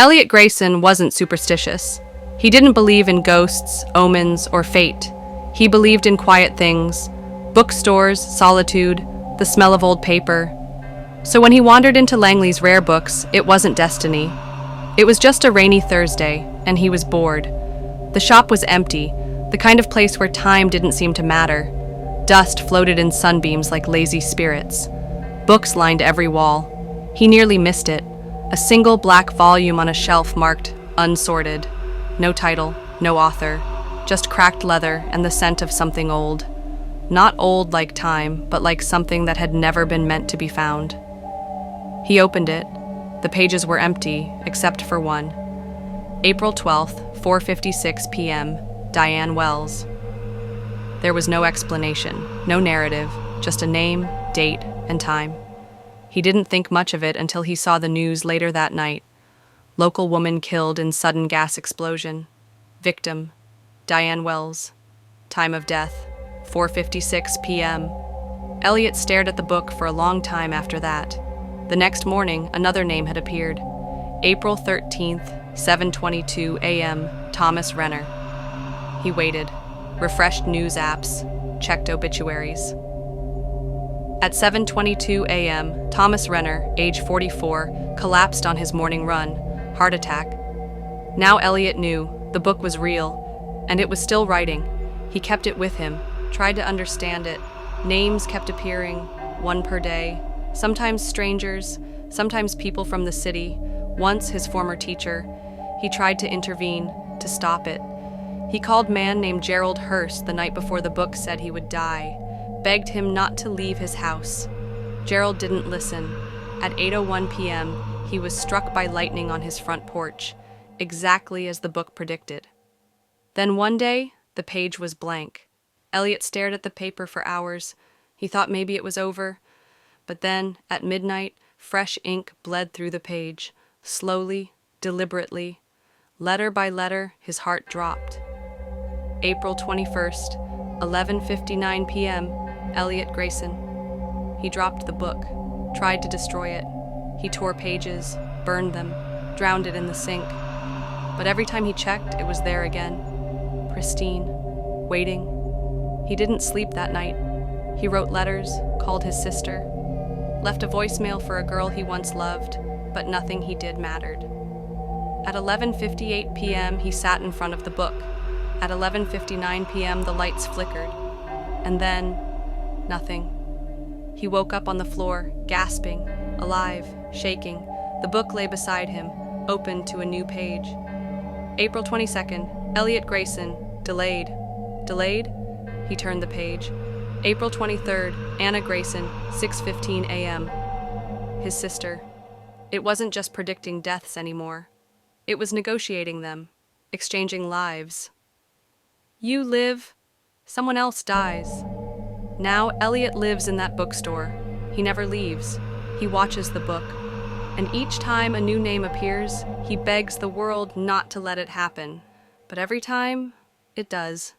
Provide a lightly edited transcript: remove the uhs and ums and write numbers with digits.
Elliot Grayson wasn't superstitious. He didn't believe in ghosts, omens, or fate. He believed in quiet things: bookstores, solitude, the smell of old paper. So when he wandered into Langley's rare books, it wasn't destiny. It was just a rainy Thursday, and he was bored. The shop was empty, the kind of place where time didn't seem to matter. Dust floated in sunbeams like lazy spirits. Books lined every wall. He nearly missed it. A single black volume on a shelf marked unsorted. No title, no author, just cracked leather and the scent of something old. Not old like time, but like something that had never been meant to be found. He opened it. The pages were empty, except for one. April 12th, 4:56 p.m., Diane Wells. There was no explanation, no narrative, just a name, date, and time. He didn't think much of it until he saw the news later that night. Local woman killed in sudden gas explosion. Victim, Diane Wells. Time of death, 4:56 p.m. Elliot stared at the book for a long time after that. The next morning, another name had appeared. April 13th, 7:22 a.m., Thomas Renner. He waited, refreshed news apps, checked obituaries. At 7:22 a.m., Thomas Renner, age 44, collapsed on his morning run, heart attack. Now Elliot knew the book was real, and it was still writing. He kept it with him, tried to understand it. Names kept appearing, one per day. Sometimes strangers, sometimes people from the city, once his former teacher. He tried to intervene, to stop it. He called a man named Gerald Hurst the night before the book said he would die, begged him not to leave his house. Gerald didn't listen. At 8:01 p.m., he was struck by lightning on his front porch, exactly as the book predicted. Then one day, the page was blank. Elliot stared at the paper for hours. He thought maybe it was over. But then, at midnight, fresh ink bled through the page. Slowly, deliberately. Letter by letter, his heart dropped. April 21st, 11:59 p.m., Elliot Grayson. He dropped the book, tried to destroy it. He tore pages, burned them, drowned it in the sink. But every time he checked, it was there again. Pristine, waiting. He didn't sleep that night. He wrote letters, called his sister, left a voicemail for a girl he once loved, but nothing he did mattered. At 11:58 p.m., he sat in front of the book. At 11:59 p.m., the lights flickered. And then, nothing. He woke up on the floor, gasping, alive, shaking. The book lay beside him, open to a new page. April 22nd, Elliot Grayson, delayed. Delayed? He turned the page. April 23rd, Anna Grayson, 6:15 a.m. His sister. It wasn't just predicting deaths anymore. It was negotiating them, exchanging lives. You live, someone else dies. Now Elliot lives in that bookstore. He never leaves. He watches the book. And each time a new name appears, he begs the world not to let it happen. But every time, it does.